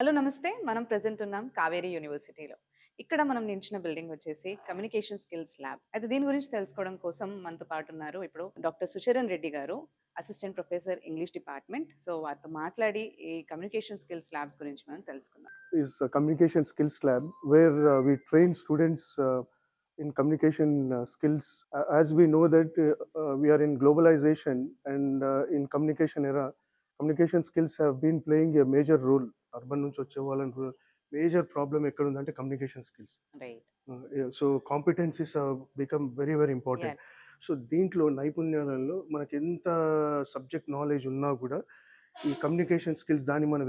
Hello నమస్తే. మనం present ఉన్నాం కావేరి యూనివర్సిటీలో. ఇక్కడ మనం నించిన బిల్డింగ్ వచ్చేసి కమ్యూనికేషన్ స్కిల్స్ ల్యాబ్. అయితే దీని గురించి తెలుసుకోవడం కోసం మనతో పాటు ఉన్నారు ఇప్పుడు డాక్టర్ సుచరణ్ రెడ్డి గారు, assistant professor English department. So వారితో మాట్లాడి ఈ కమ్యూనికేషన్ స్కిల్స్ ల్యాబ్స్ గురించి మనం తెలుసుకుందాం. Is a communication skills lab where we train students in communication skills. As we know that we are in globalization and in communication era, communication skills have been playing a major role. Urban నుంచి వచ్చే వాళ్ళని major problem ఎక్కడ ఉందంటే communication skills. Right. Yeah, so competencies have become very very important. Yeah. So దీంట్లో నైపుణ్యాలలో మనకి ఎంత subject knowledge ఉన్నా కూడా ఈ కమ్యూనికేషన్ స్కిల్స్ దాన్ని మనం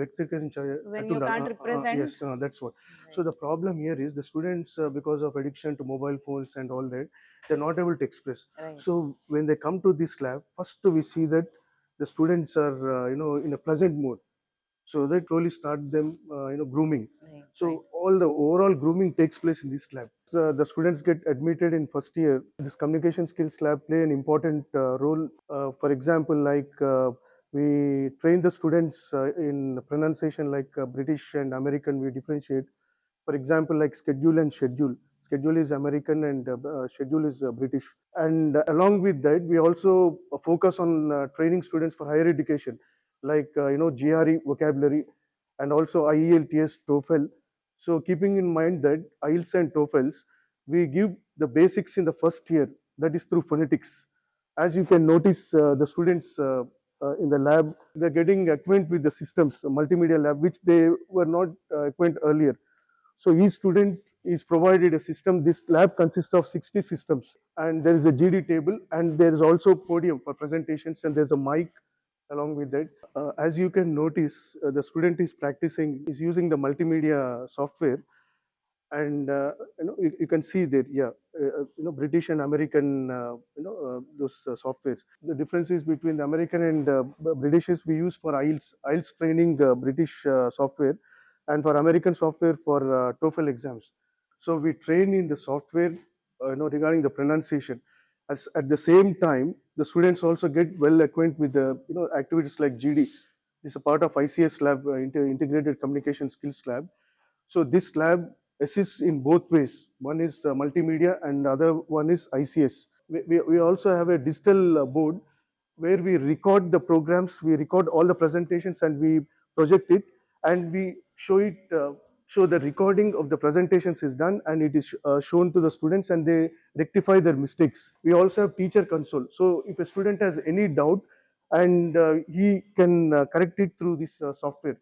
When you can't represent. yes, that's what. So the problem here is the students, because of addiction to mobile phones and all that, they're not able to express. Right. So when they come to this lab, first we see that the students are in a pleasant mood, so that slowly start them grooming. Right. So Right. all the overall grooming takes place in this lab. The students get admitted in first year. This communication skills lab play an important role. For example, like we train the students in pronunciation, like British and American. We differentiate. For example, like schedule and schedule. Schedule is American and schedule is British. And along with that, we also focus on training students for higher education, like GRE vocabulary and also IELTS, TOEFL. So keeping in mind that IELTS and TOEFLs, we give the basics in the first year, that is through phonetics. As you can notice, the students in the lab, they're getting acquainted with the systems, multimedia lab, which they were not acquainted earlier. So each student is provided a system. This lab consists of 60 systems, and there is a GD table, and there is also podium for presentations, and there's a mic along with that. As you can notice, the student is practicing, is using the multimedia software, and you can see there, yeah, British and American, those softwares. The differences between the American and British is we use for IELTS training British software, and for American software for TOEFL exams. So we train in the software, regarding the pronunciation. As at the same time, the students also get well acquainted with the activities like GD. This is a part of ICS lab, Integrated Communication Skills Lab. So this lab assists in both ways. One is multimedia and the other one is ICS. We also have a digital board where we record the programs, we record all the presentations and we project it, and we show it, show the recording of the presentations is done, and it is shown to the students and they rectify their mistakes. We also have teacher console. So if a student has any doubt, and he can correct it through this software.